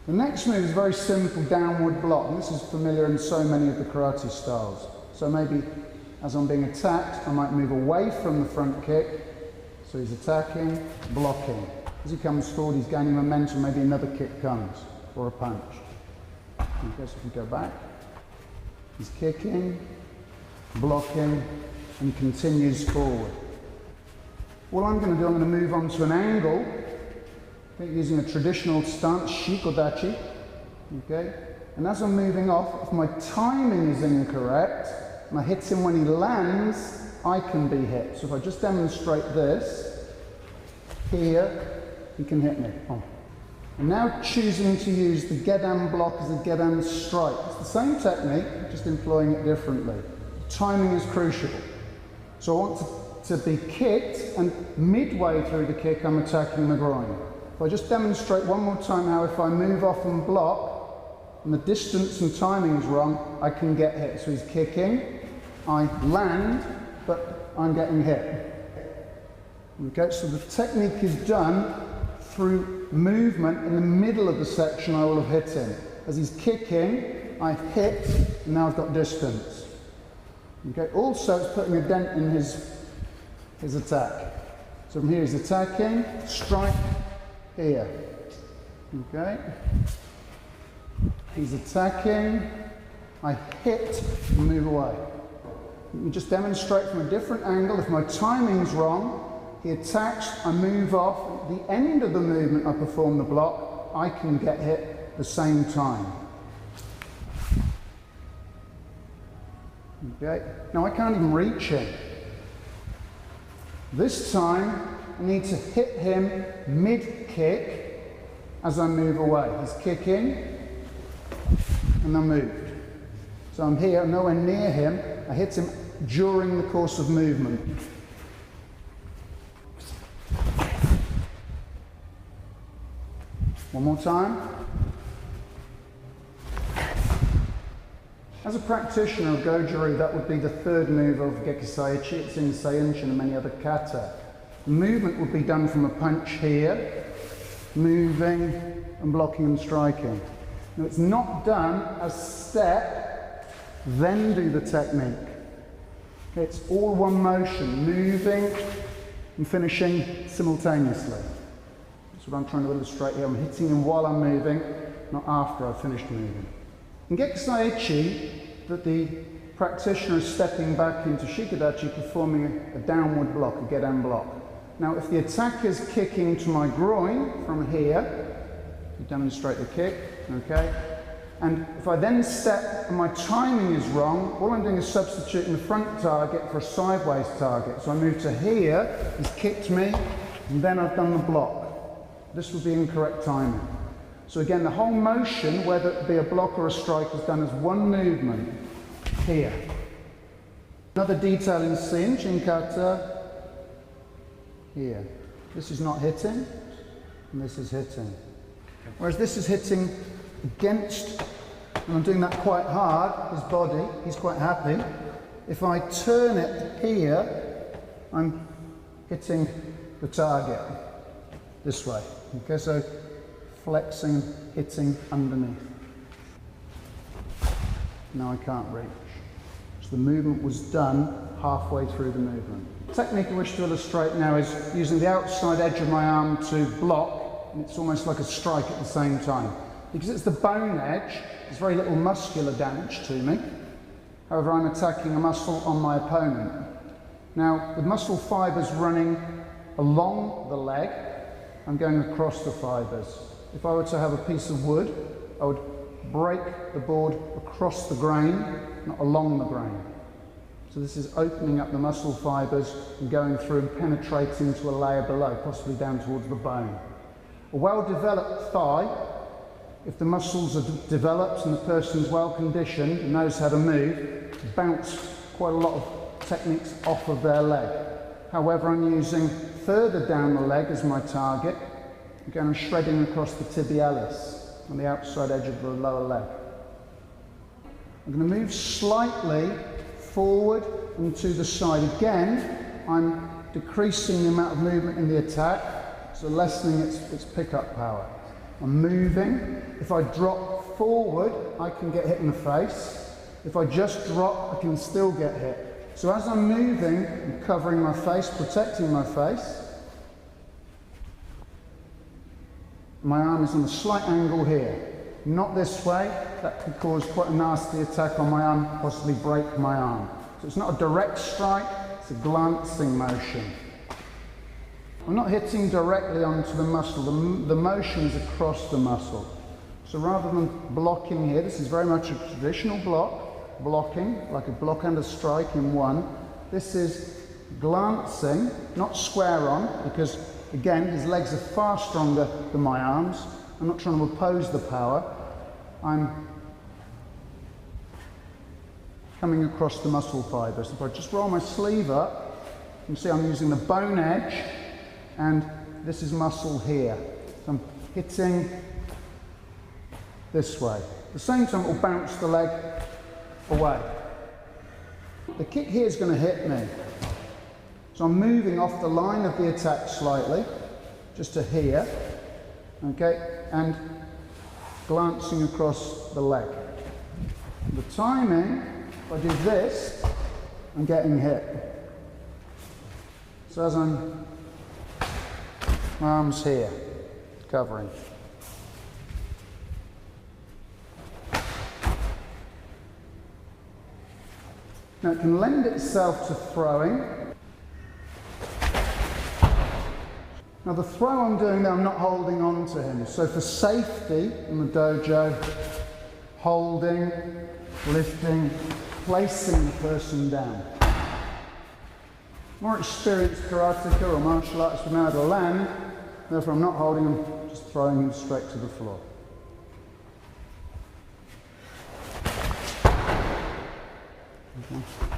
The next move is a very simple downward block, and this is familiar in so many of the karate styles. So maybe as I'm being attacked, I might move away from the front kick. So he's attacking, blocking. As he comes forward, he's gaining momentum, maybe another kick comes, or a punch. Okay, so if we go back, he's kicking, blocking, and continues forward. What I'm going to do, I'm going to move on to an angle, okay, using a traditional stance, shikodachi, okay? And as I'm moving off, if my timing is incorrect, and I hit him when he lands, I can be hit. So if I just demonstrate this, here, he can hit me. Oh. I'm now choosing to use the gedan block as a gedan strike. It's the same technique, just employing it differently. Timing is crucial. So I want to be kicked, and midway through the kick, I'm attacking the groin. If I just demonstrate one more time how if I move off and block, and the distance and timing is wrong, I can get hit. So he's kicking, I land, but I'm getting hit. Okay, so the technique is done through movement. In the middle of the section, I will have hit him. As he's kicking, I hit, and now I've got distance. Okay, also it's putting a dent in his attack. So from here he's attacking, strike, here. Okay. He's attacking, I hit, and move away. Let me just demonstrate from a different angle. If my timing's wrong, he attacks, I move off. At the end of the movement I perform the block, I can get hit at the same time. Okay, now I can't even reach him. This time I need to hit him mid-kick as I move away. He's kicking and I moved. So I'm here, nowhere near him. I hit him during the course of movement. One more time. As a practitioner of Goju-ryu, that would be the third move of Gekisai-ichi. It's in Seiunshin and many other kata. The movement would be done from a punch here, moving and blocking and striking. Now it's not done as step, then do the technique. Okay, it's all one motion, moving and finishing simultaneously. That's what I'm trying to illustrate here. I'm hitting him while I'm moving, not after I've finished moving. In Gekisai-ichi, that the practitioner is stepping back into Shikodachi, performing a downward block, a gedan block. Now, if the attack is kicking to my groin from here, you demonstrate the kick, okay? And if I then step and my timing is wrong, all I'm doing is substituting the front target for a sideways target. So I move to here, he's kicked me, and then I've done the block. This would be incorrect timing. So again, the whole motion, whether it be a block or a strike, is done as one movement here. Another detail in Seiunshin kata, here. This is not hitting, and this is hitting. Whereas this is hitting against, and I'm doing that quite hard, his body, he's quite happy. If I turn it here, I'm hitting the target this way. Okay, so flexing, hitting underneath. Now I can't reach. So the movement was done halfway through the movement. The technique I wish to illustrate now is using the outside edge of my arm to block, and it's almost like a strike at the same time. Because it's the bone edge, there's very little muscular damage to me. However, I'm attacking a muscle on my opponent. Now, with muscle fibres running along the leg, I'm going across the fibres. If I were to have a piece of wood, I would break the board across the grain, not along the grain. So this is opening up the muscle fibres and going through and penetrating to a layer below, possibly down towards the bone. A well-developed thigh, if the muscles are developed and the person's well conditioned and knows how to move, bounce quite a lot of techniques off of their leg. However, I'm using further down the leg as my target. Again, I'm shredding across the tibialis on the outside edge of the lower leg. I'm going to move slightly forward and to the side. Again, I'm decreasing the amount of movement in the attack, so lessening its pickup power. I'm moving. If I drop forward, I can get hit in the face. If I just drop, I can still get hit. So as I'm moving, I'm covering my face, protecting my face. My arm is on a slight angle here. Not this way. That could cause quite a nasty attack on my arm, possibly break my arm. So it's not a direct strike, it's a glancing motion. I'm not hitting directly onto the muscle, the motion is across the muscle. So rather than blocking here, this is very much a traditional block, blocking, like a block and a strike in one. This is glancing, not square on, because again, his legs are far stronger than my arms. I'm not trying to oppose the power. I'm coming across the muscle fibers. If I just roll my sleeve up, you can see I'm using the bone edge, and this is muscle here. So I'm hitting this way. At the same time, it will bounce the leg away. The kick here is going to hit me. So I'm moving off the line of the attack slightly, just to here, okay, and glancing across the leg. The timing, if I do this, I'm getting hit. So as my arm's here, covering. Now it can lend itself to throwing. Now the throw I'm doing there, I'm not holding on to him. So for safety in the dojo, holding, lifting, placing the person down. More experienced karateka or martial artists would know how to land, therefore I'm not holding him, just throwing him straight to the floor. Okay.